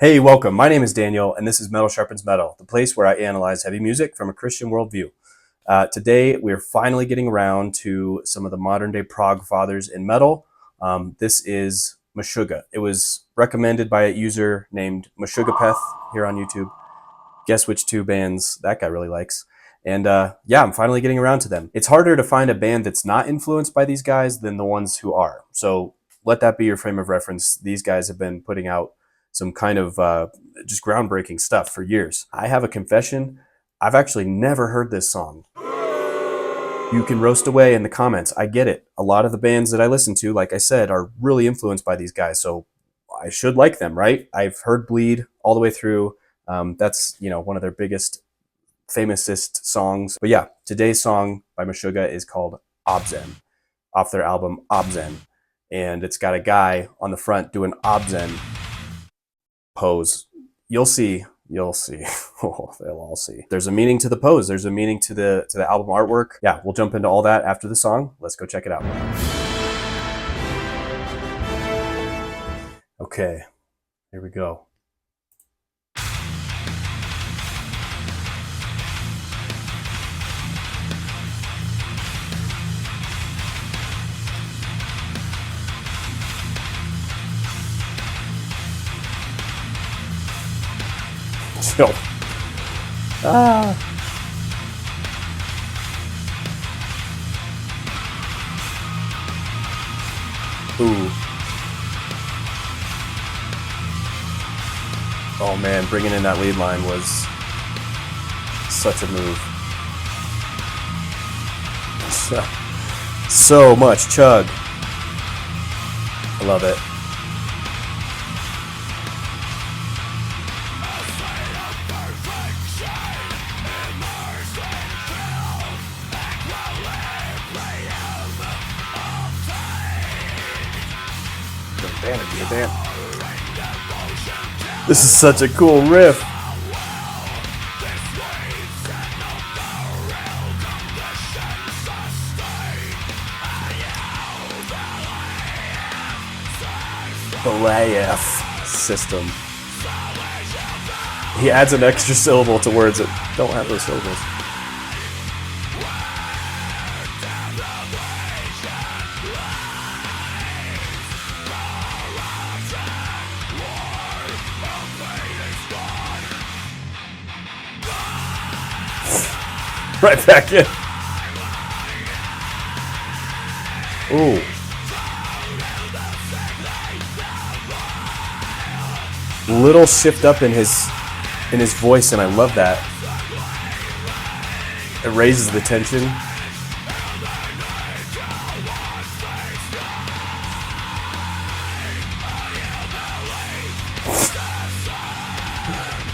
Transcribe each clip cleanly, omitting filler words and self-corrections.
Hey, welcome. My name is Daniel, and this is Metal Sharpens Metal, the place where I analyze heavy music from a Christian worldview. Today, we're finally getting around to some of the modern-day prog fathers in metal. This is Meshuggah. It was recommended by a user named Meshuggah here on YouTube. Guess which two bands that guy really likes. And yeah, I'm finally getting around to them. It's harder to find a band that's not influenced by these guys than the ones who are. So let that be your frame of reference. These guys have been putting out some kind of just groundbreaking stuff for years. I have a confession. I've actually never heard this song. You can roast away in the comments. I get it. A lot of the bands that I listen to, like I said, are really influenced by these guys. So I should like them, right? I've heard Bleed all the way through. That's, one of their biggest, famousest songs. But yeah, today's song by Meshuggah is called obZen, off their album obZen. And it's got a guy on the front doing obZen pose. You'll see. Oh, they'll all see. There's a meaning to the pose. There's a meaning to the album artwork. Yeah, we'll jump into all that after the song. Let's go check it out. Okay, here we go. Chill. Ooh. Oh man, bringing in that lead line was such a move. So much chug. I love it. This is such a cool riff. The liek system. He adds an extra syllable to words that don't have those syllables. Right back in. Ooh. Little shift up in his voice, and I love that. It raises the tension.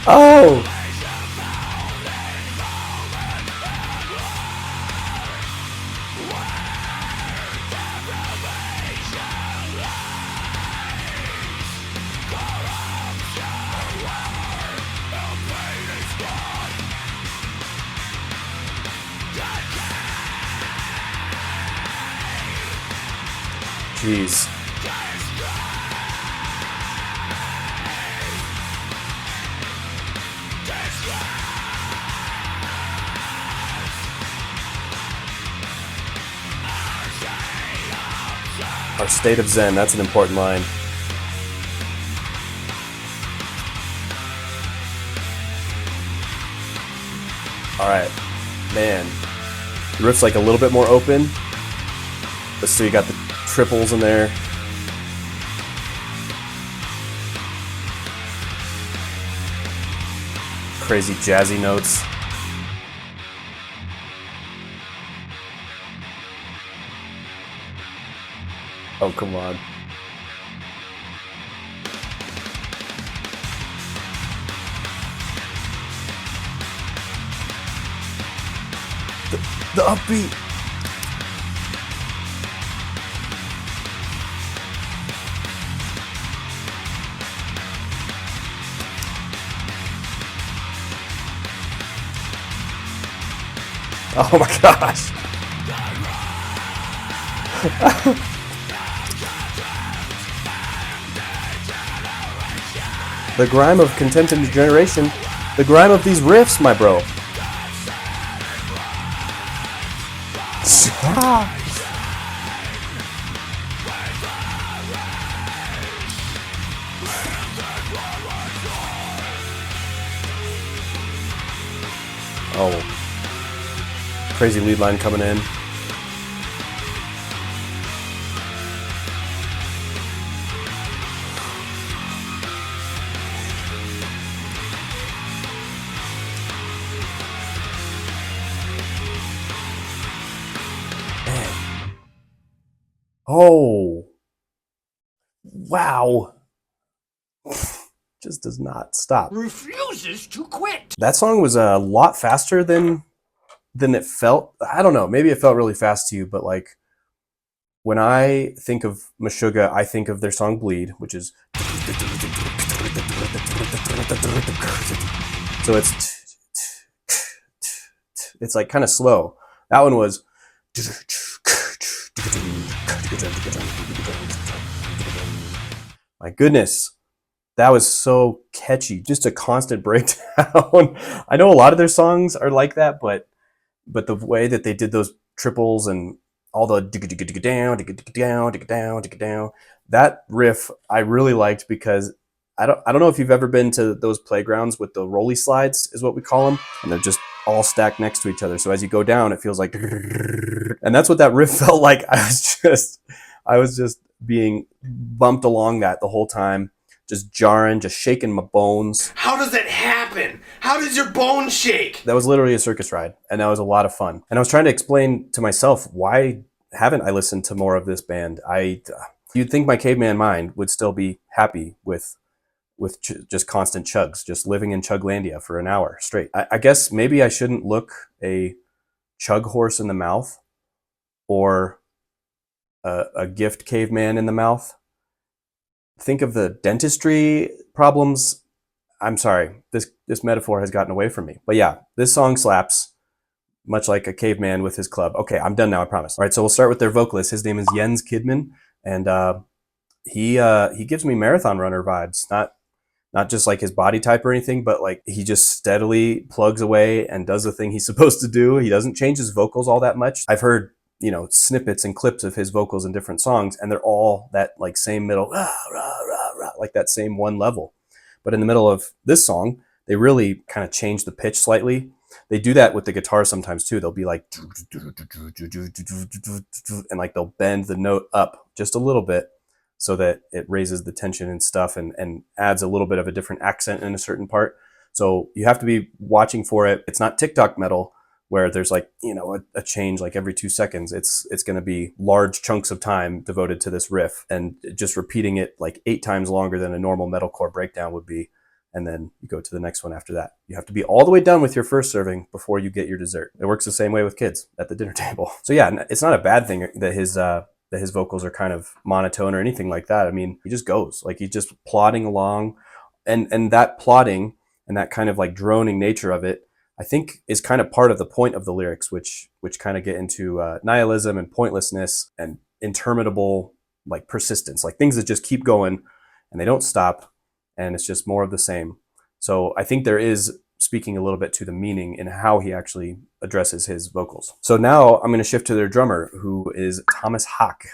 Oh! Jeez. Our state of Zen, that's an important line. Alright, man. The riff's like a little bit more open, but still you got the triples in there. Crazy jazzy notes. Oh, come on. The upbeat. Oh my gosh. The grime of contempt and degeneration. The grime of these riffs, my bro. Oh, crazy lead line coming in. Man. Oh, wow. Just does not stop. Refuses to quit. That song was a lot faster than it felt. I don't know. Maybe it felt really fast to you, but like when I think of Meshuggah, I think of their song "Bleed," which is so it's like kind of slow. That one was my goodness. That was so catchy. Just a constant breakdown. I know a lot of their songs are like that, but the way that they did those triples and all the down, that riff I really liked because I don't know if you've ever been to those playgrounds with the rolly slides, is what we call them, and they're just all stacked next to each other. So as you go down, it feels like, and that's what that riff felt like. I was just being bumped along that the whole time. Just jarring, just shaking my bones. How does that happen? How does your bones shake? That was literally a circus ride, and that was a lot of fun. And I was trying to explain to myself, why haven't I listened to more of this band? You'd think my caveman mind would still be happy with just constant chugs, just living in Chuglandia for an hour straight. I guess maybe I shouldn't look a chughorse in the mouth or a gift caveman in the mouth. Think of the dentistry problems. I'm sorry, this metaphor has gotten away from me. But yeah, this song slaps, much like a caveman with his club. Okay, I'm done now, I promise. All right, so we'll start with their vocalist. His name is Jens Kidman, and he gives me marathon runner vibes. Not just like his body type or anything, but like he just steadily plugs away and does the thing he's supposed to do. He doesn't change his vocals all that much. I've heard snippets and clips of his vocals in different songs, and they're all that like same middle, rah, rah, rah, rah, like that same one level. But in the middle of this song, they really kind of change the pitch slightly. They do that with the guitar sometimes too. They'll be like, and like they'll bend the note up just a little bit so that it raises the tension and stuff and adds a little bit of a different accent in a certain part. So you have to be watching for it. It's not TikTok metal, where there's like, a change like every 2 seconds. It's going to be large chunks of time devoted to this riff and just repeating it like 8 times longer than a normal metalcore breakdown would be. And then you go to the next one after that. You have to be all the way done with your first serving before you get your dessert. It works the same way with kids at the dinner table. So yeah, it's not a bad thing that his vocals are kind of monotone or anything like that. I mean, he just goes, like he's just plodding along, and that plodding and that kind of like droning nature of it, I think, is kind of part of the point of the lyrics, which kind of get into nihilism and pointlessness and interminable like persistence, like things that just keep going and they don't stop, and it's just more of the same. So I think there is speaking a little bit to the meaning in how he actually addresses his vocals. So now I'm going to shift to their drummer, who is Tomas Hake.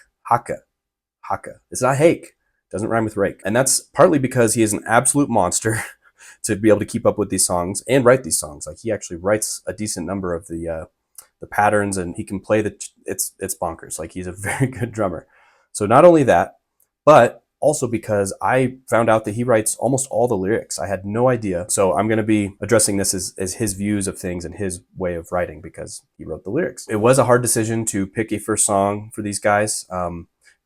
It's not Hake. Doesn't rhyme with rake. And that's partly because he is an absolute monster to be able to keep up with these songs and write these songs. Like he actually writes a decent number of the patterns, and he can play it's bonkers. Like he's a very good drummer. So not only that, but also because I found out that he writes almost all the lyrics. I had no idea. So I'm going to be addressing this as his views of things and his way of writing, because he wrote the lyrics. It was a hard decision to pick a first song for these guys.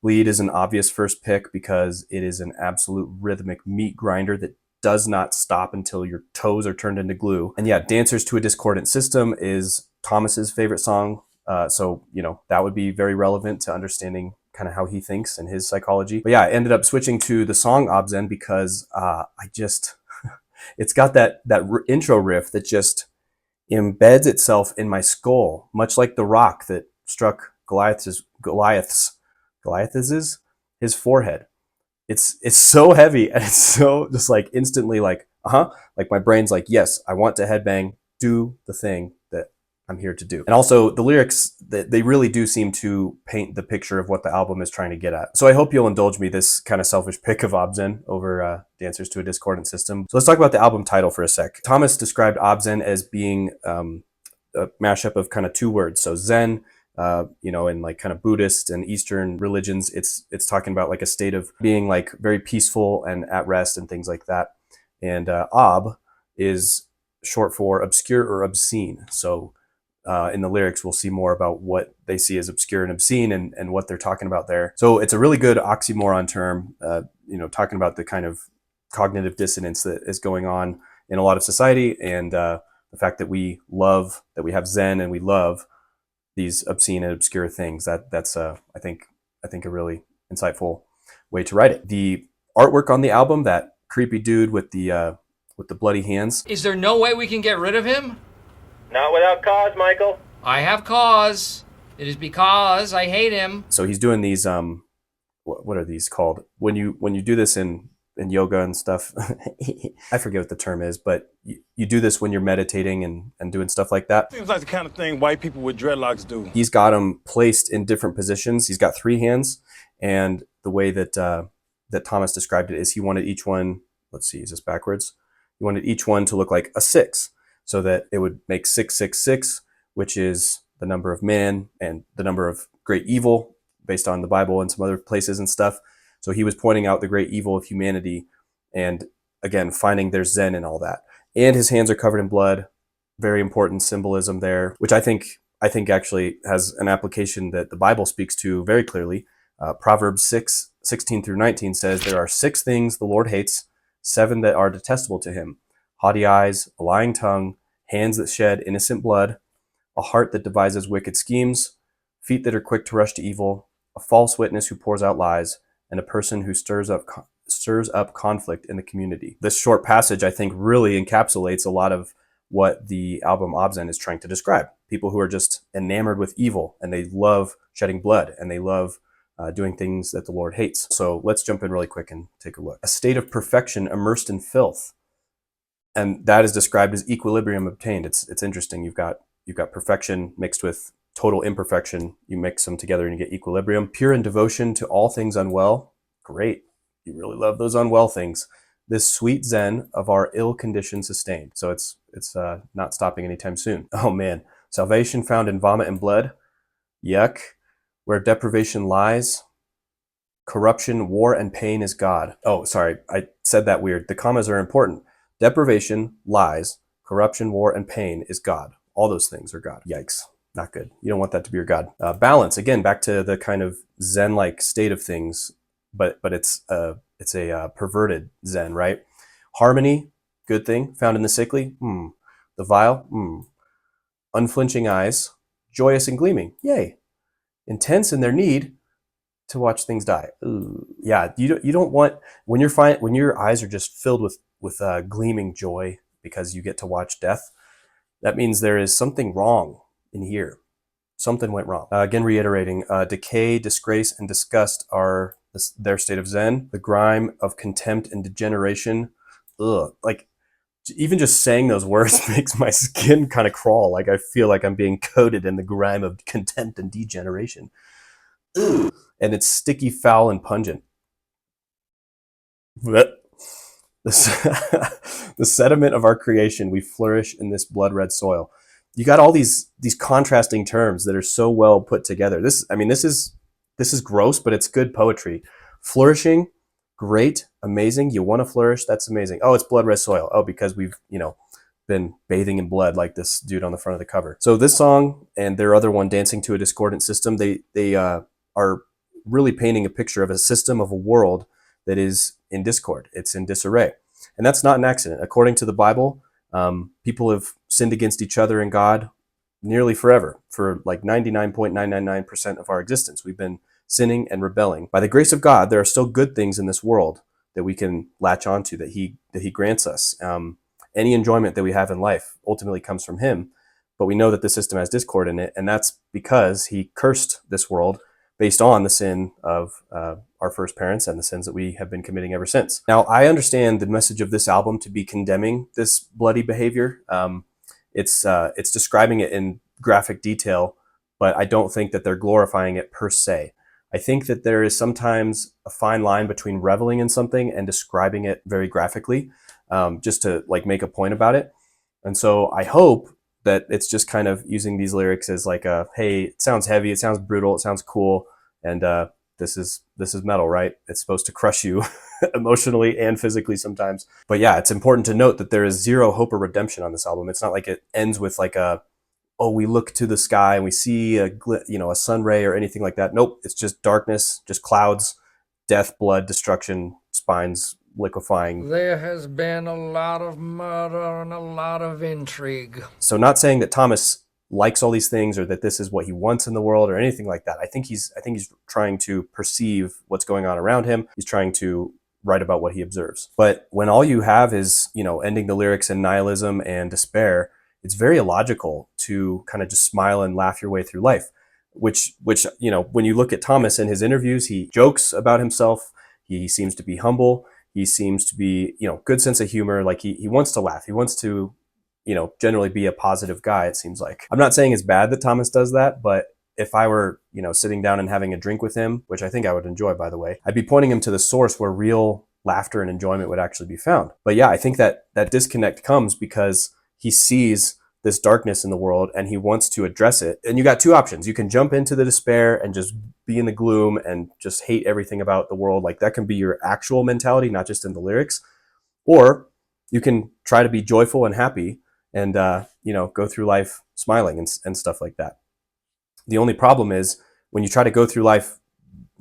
Bleed is an obvious first pick because it is an absolute rhythmic meat grinder that does not stop until your toes are turned into glue. And yeah, Dancers to a Discordant System is Thomas's favorite song. So, that would be very relevant to understanding kind of how he thinks and his psychology. But yeah, I ended up switching to the song obZen because it's got that intro riff that just embeds itself in my skull, much like the rock that struck Goliath's his forehead. it's so heavy, and it's so just like instantly like, like my brain's like, yes, I want to headbang, do the thing that I'm here to do. And also the lyrics, they really do seem to paint the picture of what the album is trying to get at. So I hope you'll indulge me this kind of selfish pick of obZen over Dancers to a Discordant System. So let's talk about the album title for a sec. Thomas described obZen as being a mashup of kind of two words. So Zen, in like kind of Buddhist and Eastern religions, it's talking about like a state of being like very peaceful and at rest and things like that. And ob is short for obscure or obscene. So in the lyrics, we'll see more about what they see as obscure and obscene and what they're talking about there. So it's a really good oxymoron term, talking about the kind of cognitive dissonance that is going on in a lot of society, and the fact that we have Zen and we love these obscene and obscure things. That's I think a really insightful way to write it. The artwork on the album, that creepy dude with the bloody hands. Is there no way we can get rid of him? Not without cause, Michael. I have cause. It is because I hate him. So he's doing these what are these called? When you do this in yoga and stuff, I forget what the term is, but you do this when you're meditating and doing stuff like that. Seems like the kind of thing white people with dreadlocks do. He's got them placed in different positions. He's got 3 hands, and the way that that Thomas described it is he wanted each one, let's see, is this backwards? He wanted each one to look like a 6, so that it would make 666, which is the number of man and the number of great evil based on the Bible and some other places and stuff. So he was pointing out the great evil of humanity, and again, finding their Zen and all that. And his hands are covered in blood. Very important symbolism there, which I think actually has an application that the Bible speaks to very clearly. Proverbs 6:16 through 19 says, "There are 6 things the Lord hates, 7 that are detestable to him: haughty eyes, a lying tongue, hands that shed innocent blood, a heart that devises wicked schemes, feet that are quick to rush to evil, a false witness who pours out lies, and a person who stirs up conflict in the community." This short passage, I think, really encapsulates a lot of what the album obZen is trying to describe. People who are just enamored with evil, and they love shedding blood, and they love doing things that the Lord hates. So let's jump in really quick and take a look. A state of perfection immersed in filth. And that is described as equilibrium obtained. It's interesting. You've got perfection mixed with total imperfection. You mix them together and you get equilibrium. Pure in devotion to all things unwell. Great. You really love those unwell things. This sweet Zen of our ill condition sustained. So it's not stopping anytime soon. Oh man. Salvation found in vomit and blood. Yuck. Where deprivation lies, corruption, war, and pain is God. Oh, sorry. I said that weird. The commas are important. Deprivation, lies, corruption, war, and pain is God. All those things are God. Yikes. Not good. You don't want that to be your God. Balance, again, back to the kind of Zen-like state of things, but it's a perverted Zen, right? Harmony, good thing, found in the sickly. The vile, unflinching eyes, joyous and gleeming. Yay. Intense in their need to watch things die. Ooh. Yeah, you don't want, when your eyes are just filled with gleaming joy because you get to watch death, that means there is something wrong in here. Something went wrong. Again, reiterating, decay, disgrace, and disgust are their state of Zen. The grime of contempt and degeneration. Ugh. Like, even just saying those words makes my skin kind of crawl. Like, I feel like I'm being coated in the grime of contempt and degeneration. Ugh. And it's sticky, foul, and pungent. The sediment of our creation, we flourish in this blood-red soil. You got all these contrasting terms that are so well put together. This is gross, but it's good poetry. Flourishing, great, amazing. You want to flourish, that's amazing. Oh, it's blood-red soil. Oh, because we've, been bathing in blood like this dude on the front of the cover. So this song and their other one, Dancing to a Discordant System, they are really painting a picture of a system, of a world that is in discord. It's in disarray. And that's not an accident. According to the Bible, people have sinned against each other and God nearly forever. For like 99.999% of our existence, we've been sinning and rebelling. By the grace of God, there are still good things in this world that we can latch onto, that He grants us. Any enjoyment that we have in life ultimately comes from Him, but we know that the system has discord in it, and that's because He cursed this world based on the sin of our first parents and the sins that we have been committing ever since. Now, I understand the message of this album to be condemning this bloody behavior. It's describing it in graphic detail, but I don't think that they're glorifying it per se. I think that there is sometimes a fine line between reveling in something and describing it very graphically, just to like make a point about it. And so I hope that it's just kind of using these lyrics as like a, hey, it sounds heavy, it sounds brutal, it sounds cool, and this is metal, right? It's supposed to crush you emotionally and physically sometimes. But yeah, it's important to note that there is zero hope or redemption on this album. It's not like it ends with like a, oh, we look to the sky and we see a sun ray or anything like that. Nope, it's just darkness, just clouds, death, blood, destruction, spines liquefying. There has been a lot of murder and a lot of intrigue. So not saying that Thomas likes all these things or that this is what he wants in the world or anything like that. I think he's trying to perceive what's going on around him. He's trying to write about what he observes. But when all you have is, ending the lyrics in nihilism and despair, it's very illogical to kind of just smile and laugh your way through life, which when you look at Thomas in his interviews, he jokes about himself. He seems to be humble. He seems to be, good sense of humor. Like he wants to laugh. He wants to, generally be a positive guy, it seems like. I'm not saying it's bad that Thomas does that, but if I were, sitting down and having a drink with him, which I think I would enjoy, by the way, I'd be pointing him to the source where real laughter and enjoyment would actually be found. But yeah, I think that disconnect comes because he sees this darkness in the world and he wants to address it. And you got two options. You can jump into the despair and just be in the gloom and just hate everything about the world. Like that can be your actual mentality, not just in the lyrics. Or you can try to be joyful and happy and, go through life smiling and stuff like that. The only problem is when you try to go through life,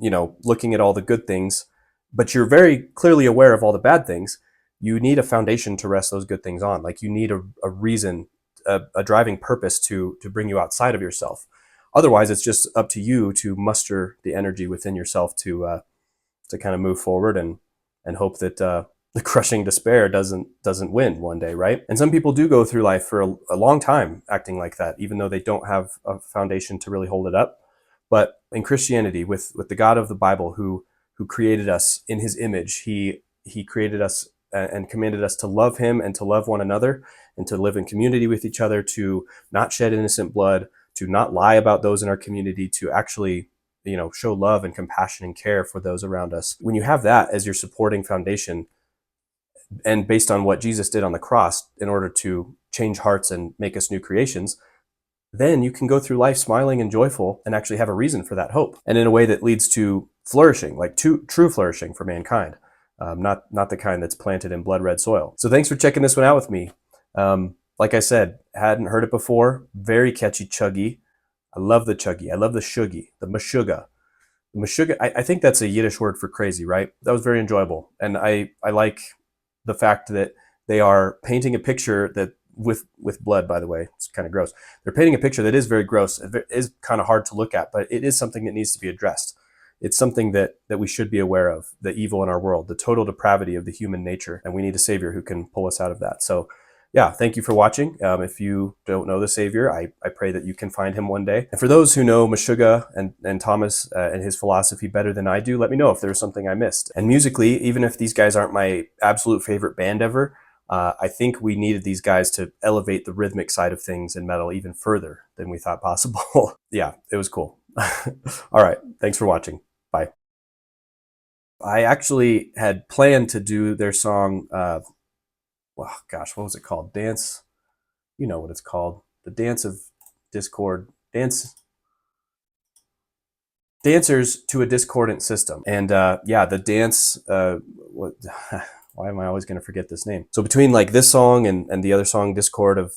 looking at all the good things, but you're very clearly aware of all the bad things, you need a foundation to rest those good things on. Like you need a reason, a driving purpose to bring you outside of yourself. Otherwise, it's just up to you to muster the energy within yourself to kind of move forward and hope that the crushing despair doesn't win one day, right? And some people do go through life for a long time acting like that, even though they don't have a foundation to really hold it up. But in Christianity, with the God of the Bible, who created us in His image, He created us and commanded us to love Him and to love one another and to live in community with each other, to not shed innocent blood, to not lie about those in our community, to actually, show love and compassion and care for those around us. When you have that as your supporting foundation, and based on what Jesus did on the cross in order to change hearts and make us new creations, then you can go through life smiling and joyful and actually have a reason for that hope. And in a way that leads to flourishing, like true flourishing for mankind. Not the kind that's planted in blood red soil. So thanks for checking this one out with me. Like I said, hadn't heard it before. Very catchy chuggy. I love the chuggy. I love the shuggy, the Meshuggah. The Meshuggah, I think that's a Yiddish word for crazy, right? That was very enjoyable. And I like the fact that they are painting a picture that with blood, by the way, it's kind of gross. They're painting a picture that is very gross. It is kind of hard to look at, but it is something that needs to be addressed. It's something that we should be aware of, the evil in our world, the total depravity of the human nature, and we need a Savior who can pull us out of that. So yeah, thank you for watching. If you don't know the Savior, I pray that you can find him one day. And for those who know Meshuggah and Thomas and his philosophy better than I do, let me know if there's something I missed. And musically, even if these guys aren't my absolute favorite band ever, I think we needed these guys to elevate the rhythmic side of things in metal even further than we thought possible. Yeah, it was cool. All right, thanks for watching. Bye. I actually had planned to do their song, well, gosh, what was it called? Dance, you know what it's called. The Dance of Discord, Dancers to a Discordant System. And yeah, the dance, why am I always going to forget this name? So between like this song and the other song, Discord, of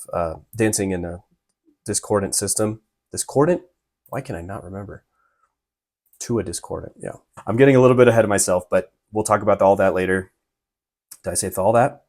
dancing in a discordant system. Discordant? Why can I not remember? To a discordant, yeah. I'm getting a little bit ahead of myself, but we'll talk about all that later. Did I say all that?